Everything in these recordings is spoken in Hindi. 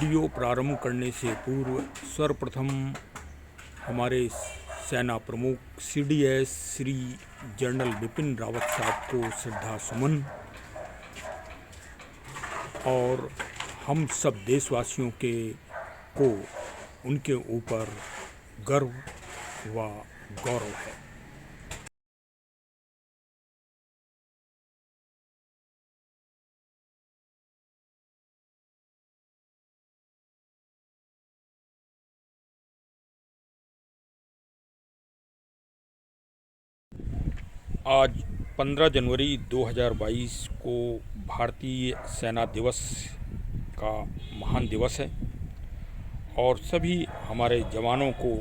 वीडियो प्रारंभ करने से पूर्व सर्वप्रथम हमारे सेना प्रमुख सीडीएस श्री जनरल बिपिन रावत साहब को श्रद्धा सुमन और हम सब देशवासियों को उनके ऊपर गर्व व गौरव है। आज 15 जनवरी 2022 को भारतीय सेना दिवस का महान दिवस है और सभी हमारे जवानों को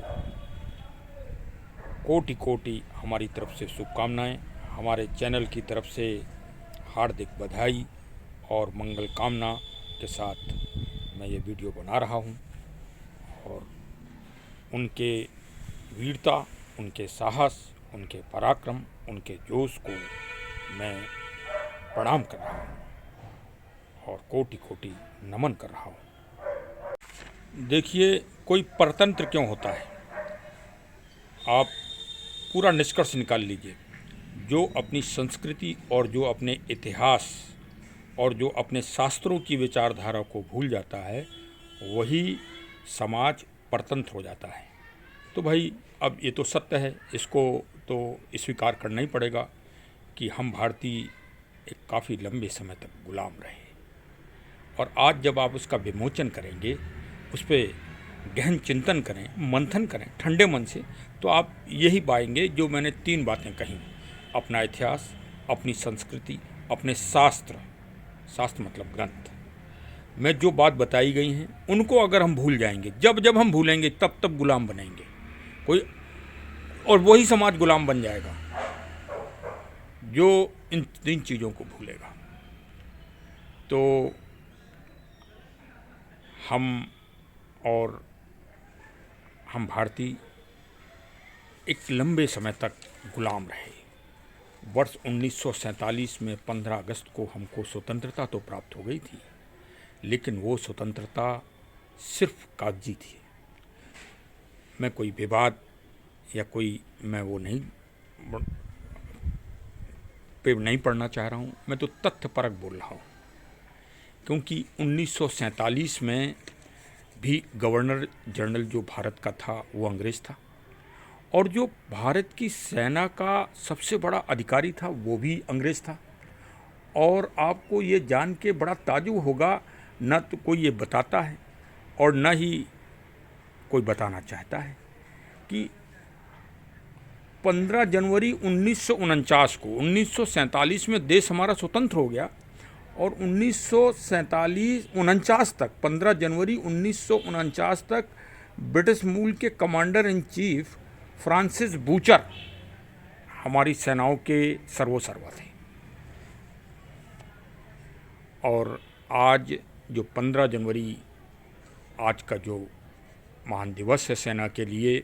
कोटि कोटि हमारी तरफ से शुभकामनाएं। हमारे चैनल की तरफ से हार्दिक बधाई और मंगल कामना के साथ मैं ये वीडियो बना रहा हूँ और उनके वीरता, उनके साहस, उनके पराक्रम, उनके जोश को मैं प्रणाम कर रहा हूँ और कोटि कोटि नमन कर रहा हूँ। देखिए, कोई परतंत्र क्यों होता है, आप पूरा निष्कर्ष निकाल लीजिए। जो अपनी संस्कृति और जो अपने इतिहास और जो अपने शास्त्रों की विचारधारा को भूल जाता है वही समाज परतंत्र हो जाता है। तो भाई अब ये तो सत्य है, इसको तो स्वीकार करना ही पड़ेगा कि हम भारतीय एक काफ़ी लंबे समय तक गुलाम रहे और आज जब आप उसका विमोचन करेंगे, उस पर गहन चिंतन करें, मंथन करें ठंडे मन से, तो आप यही पाएंगे जो मैंने 3 बातें कही: अपना इतिहास, अपनी संस्कृति, अपने शास्त्र मतलब ग्रंथ में जो बात बताई गई हैं उनको अगर हम भूल जाएंगे, जब हम भूलेंगे तब गुलाम बनेंगे कोई, और वही समाज गुलाम बन जाएगा जो इन 3 चीज़ों को भूलेगा। तो हम भारतीय एक लंबे समय तक गुलाम रहे। वर्ष 1947 में 15 अगस्त को हमको स्वतंत्रता तो प्राप्त हो गई थी, लेकिन वो स्वतंत्रता सिर्फ कागजी थी। मैं कोई विवाद या मैं वो नहीं पढ़ना चाह रहा हूँ, मैं तो तथ्यपरक बोल रहा हूँ। क्योंकि 1947 में भी गवर्नर जनरल जो भारत का था वो अंग्रेज़ था और जो भारत की सेना का सबसे बड़ा अधिकारी था वो भी अंग्रेज़ था। और आपको ये जान के बड़ा ताज्जुब होगा, न तो कोई ये बताता है और न ही कोई बताना चाहता है कि 15 जनवरी 1949 को, 1947 में देश हमारा स्वतंत्र हो गया और 1949 तक, 15 जनवरी 1949 तक ब्रिटिश मूल के commander in chief Francis butcher हमारी सेनाओं के सर्वोसर्वा थे। और आज जो 15 जनवरी आज का जो महान दिवस है सेना के लिए,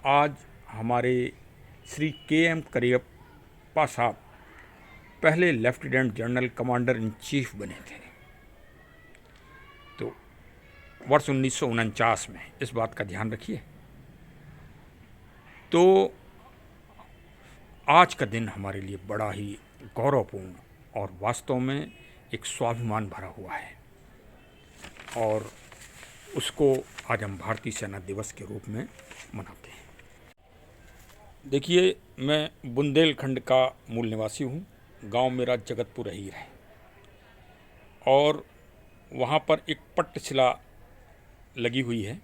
आज हमारे श्री के.एम. करियप्पा साहब पहले lieutenant general commander in chief बने थे। तो वर्ष 1949 में, इस बात का ध्यान रखिए। तो आज का दिन हमारे लिए बड़ा ही गौरवपूर्ण और वास्तव में एक स्वाभिमान भरा हुआ है और उसको आज हम भारतीय सेना दिवस के रूप में मनाते हैं। देखिए, मैं बुंदेलखंड का मूल निवासी हूँ। गांव मेरा जगतपुर अहीर है और वहाँ पर एक पट्टशिला लगी हुई है।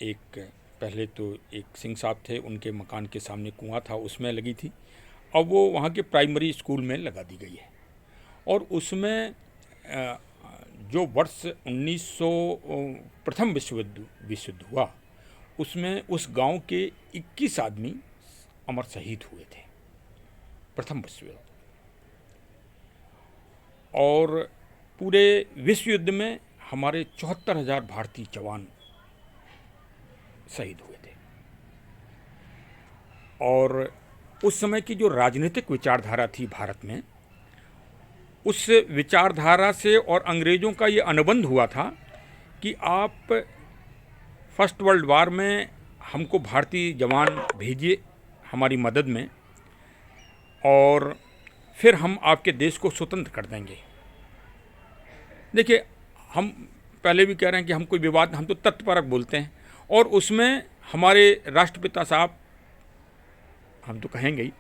एक पहले तो एक सिंह साहब थे, उनके मकान के सामने कुआं था, उसमें लगी थी। अब वो वहाँ के प्राइमरी स्कूल में लगा दी गई है और उसमें जो वर्ष 1900 प्रथम विश्व युद्ध हुआ, उसमें उस गांव के 21 आदमी अमर शहीद हुए थे प्रथम विश्व युद्ध। और पूरे विश्व युद्ध में हमारे 74,000 भारतीय जवान शहीद हुए थे। और उस समय की जो राजनीतिक विचारधारा थी भारत में, उस विचारधारा से और अंग्रेज़ों का ये अनुबंध हुआ था कि आप फर्स्ट वर्ल्ड वार में हमको भारतीय जवान भेजिए हमारी मदद में, और फिर हम आपके देश को स्वतंत्र कर देंगे। देखिए, हम पहले भी कह रहे हैं कि हम कोई विवाद, हम तो तथ्यपरक बोलते हैं, और उसमें हमारे राष्ट्रपिता साहब, हम तो कहेंगे ही,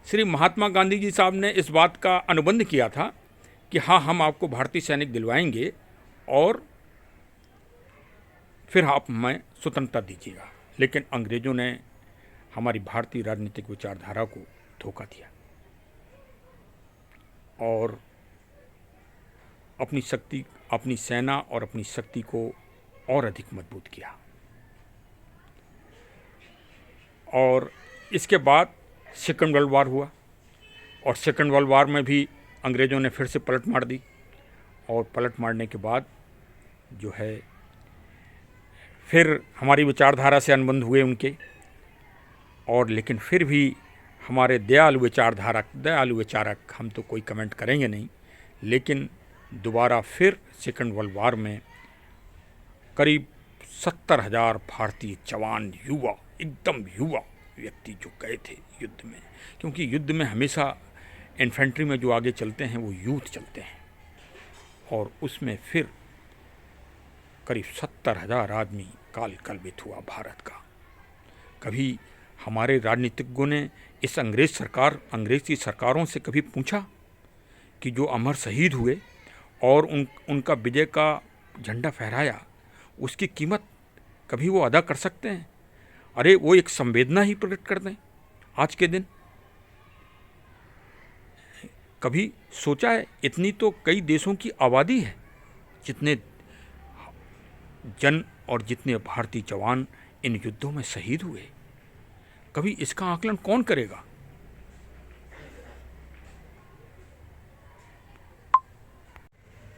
श्री महात्मा गांधी जी साहब ने इस बात का अनुबंध किया था कि हाँ, हम आपको भारतीय सैनिक दिलवाएंगे और फिर आप हमें स्वतंत्रता दीजिएगा। लेकिन अंग्रेज़ों ने हमारी भारतीय राजनीतिक विचारधारा को धोखा दिया और अपनी शक्ति, अपनी सेना और अपनी शक्ति को और अधिक मजबूत किया। और इसके बाद सेकंड वर्ल्ड वार हुआ, और सेकंड वर्ल्ड वार में भी अंग्रेज़ों ने फिर से पलट मार दी, और पलट मारने के बाद जो है फिर हमारी विचारधारा से अनुबंध हुए उनके, और लेकिन फिर भी हमारे दयालु विचारक, हम तो कोई कमेंट करेंगे नहीं, लेकिन दोबारा फिर सेकंड वर्ल्ड वार में करीब 70,000 भारतीय जवान, युवा, एकदम युवा व्यक्ति जो गए थे युद्ध में, क्योंकि युद्ध में हमेशा इन्फेंट्री में जो आगे चलते हैं वो यूथ चलते हैं, और उसमें फिर करीब 70,000 आदमी काल कलवित हुआ भारत का। कभी हमारे राजनीतिज्ञों ने इस अंग्रेज़ी सरकारों से कभी पूछा कि जो अमर शहीद हुए और उनका विजय का झंडा फहराया, उसकी कीमत कभी वो अदा कर सकते हैं? अरे वो एक संवेदना ही प्रकट कर दें आज के दिन। कभी सोचा है? इतनी तो कई देशों की आबादी है, जितने जन और जितने भारतीय जवान इन युद्धों में शहीद हुए, कभी इसका आकलन कौन करेगा?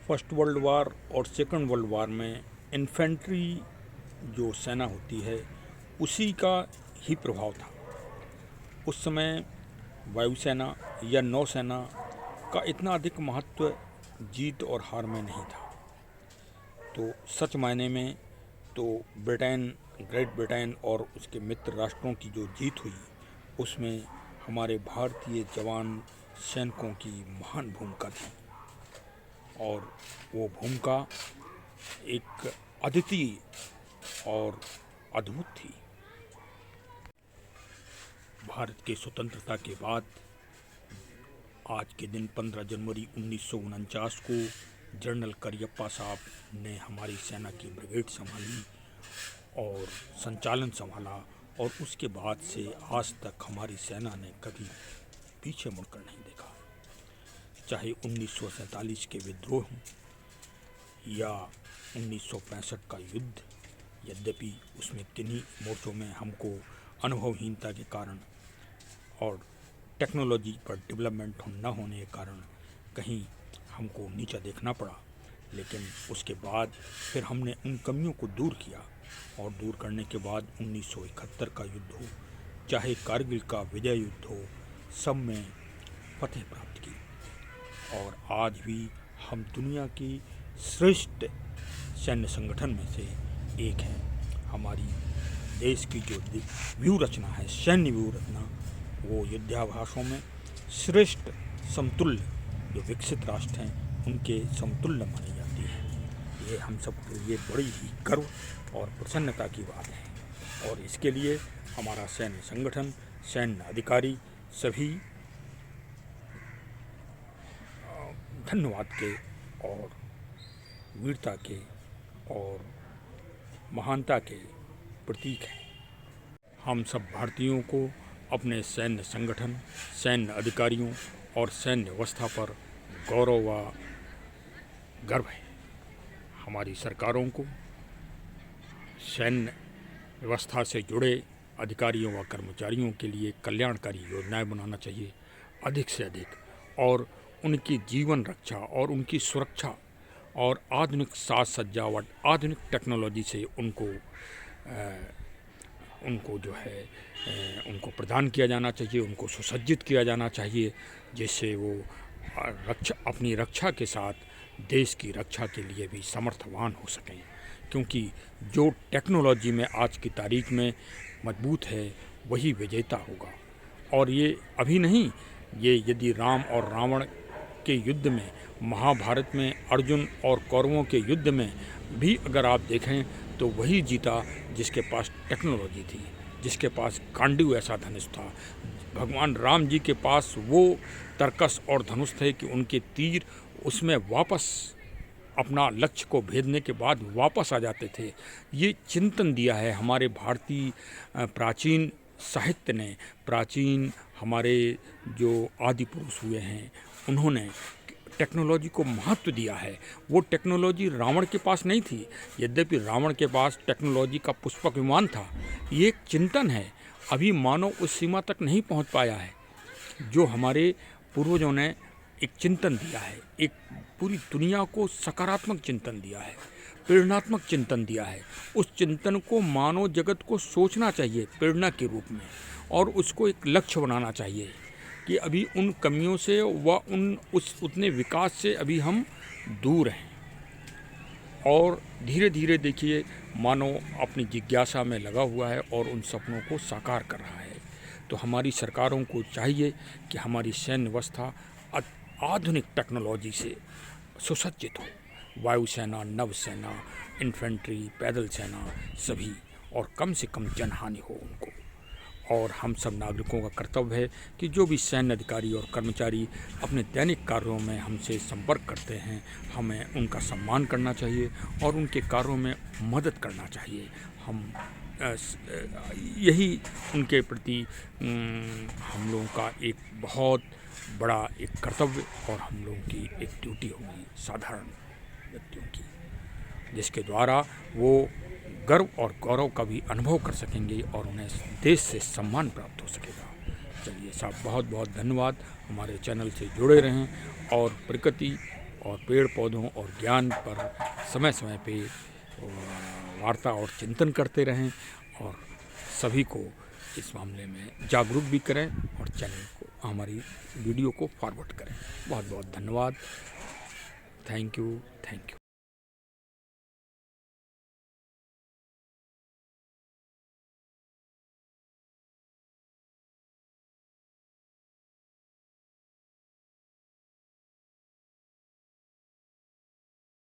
फर्स्ट वर्ल्ड वार और सेकंड वर्ल्ड वार में इन्फेंट्री जो सेना होती है उसी का ही प्रभाव था। उस समय वायुसेना या नौसेना का इतना अधिक महत्व जीत और हार में नहीं था। तो सच मायने में तो ग्रेट ब्रिटेन और उसके मित्र राष्ट्रों की जो जीत हुई, उसमें हमारे भारतीय जवान सैनिकों की महान भूमिका थी, और वो भूमिका एक अद्वितीय और अद्भुत थी। भारत के स्वतंत्रता के बाद आज के दिन 15 जनवरी 1949 को जनरल करियप्पा साहब ने हमारी सेना की ब्रिगेड संभाली और संचालन संभाला, और उसके बाद से आज तक हमारी सेना ने कभी पीछे मुड़कर नहीं देखा। चाहे 1947 के विद्रोह हों या 1965 का युद्ध, यद्यपि उसमें किन्हीं मोर्चों में हमको अनुभवहीनता के कारण और टेक्नोलॉजी पर डेवलपमेंट न होने के कारण कहीं हमको नीचा देखना पड़ा, लेकिन उसके बाद फिर हमने उन कमियों को दूर किया, और दूर करने के बाद 1971 का युद्ध हो, चाहे कारगिल का विजय युद्ध हो, सब में फतेह प्राप्त की। और आज भी हम दुनिया की श्रेष्ठ सैन्य संगठन में से एक हैं। हमारी देश की जो व्यूह रचना है, सैन्य व्यूह रचना, वो युद्धाभ्यासों में श्रेष्ठ समतुल्य जो विकसित राष्ट्र हैं उनके समतुल्य मानी जाती है। ये हम सब के लिए बड़ी ही गर्व और प्रसन्नता की बात है, और इसके लिए हमारा सैन्य संगठन, सैन्य अधिकारी सभी धन्यवाद के और वीरता के और महानता के प्रतीक हैं। हम सब भारतीयों को अपने सैन्य संगठन, सैन्य अधिकारियों और सैन्य व्यवस्था पर गौरव व गर्व है। हमारी सरकारों को सैन्य व्यवस्था से जुड़े अधिकारियों व कर्मचारियों के लिए कल्याणकारी योजनाएं बनाना चाहिए अधिक से अधिक, और उनकी जीवन रक्षा और उनकी सुरक्षा और आधुनिक साज सज्जावट, आधुनिक टेक्नोलॉजी से उनको जो है उनको प्रदान किया जाना चाहिए, उनको सुसज्जित किया जाना चाहिए, जिससे वो अपनी रक्षा के साथ देश की रक्षा के लिए भी समर्थवान हो सकें, क्योंकि जो टेक्नोलॉजी में आज की तारीख में मजबूत है वही विजेता होगा। और ये अभी नहीं, ये यदि राम और रावण के युद्ध में, महाभारत में अर्जुन और कौरवों के युद्ध में भी अगर आप देखें तो वही जीता जिसके पास टेक्नोलॉजी थी, जिसके पास गांडीव ऐसा धनुष था। भगवान राम जी के पास वो तरकस और धनुष थे कि उनके तीर उसमें वापस अपना लक्ष्य को भेदने के बाद वापस आ जाते थे। ये चिंतन दिया है हमारे भारतीय प्राचीन साहित्य ने, प्राचीन हमारे जो आदि पुरुष हुए हैं उन्होंने टेक्नोलॉजी को महत्व दिया है। वो टेक्नोलॉजी रावण के पास नहीं थी, यद्यपि रावण के पास टेक्नोलॉजी का पुष्पक विमान था। ये एक चिंतन है, अभी मानव उस सीमा तक नहीं पहुंच पाया है जो हमारे पूर्वजों ने एक चिंतन दिया है, एक पूरी दुनिया को सकारात्मक चिंतन दिया है, प्रेरणात्मक चिंतन दिया है। उस चिंतन को मानव जगत को सोचना चाहिए प्रेरणा के रूप में, और उसको एक लक्ष्य बनाना चाहिए कि अभी उन कमियों से व उतने विकास से अभी हम दूर हैं। और धीरे धीरे देखिए मानव अपनी जिज्ञासा में लगा हुआ है और उन सपनों को साकार कर रहा है। तो हमारी सरकारों को चाहिए कि हमारी सैन्य व्यवस्था आधुनिक टेक्नोलॉजी से सुसज्जित हो, वायुसेना, नौसेना, इन्फेंट्री, पैदल सेना सभी, और कम से कम जनहानि हो उनको। और हम सब नागरिकों का कर्तव्य है कि जो भी सैन्य अधिकारी और कर्मचारी अपने दैनिक कार्यों में हमसे संपर्क करते हैं, हमें उनका सम्मान करना चाहिए और उनके कार्यों में मदद करना चाहिए। हम यही उनके प्रति हम लोगों का एक बहुत बड़ा एक कर्तव्य और हम लोगों की एक ड्यूटी होगी साधारण व्यक्तियों की, जिसके द्वारा वो गर्व और गौरव का भी अनुभव कर सकेंगे और उन्हें देश से सम्मान प्राप्त हो सकेगा। चलिए साहब, बहुत बहुत धन्यवाद। हमारे चैनल से जुड़े रहें और प्रकृति और पेड़ पौधों और ज्ञान पर समय समय पे वार्ता और चिंतन करते रहें, और सभी को इस मामले में जागरूक भी करें और चैनल को, हमारी वीडियो को फॉरवर्ड करें। बहुत बहुत धन्यवाद। Thank you.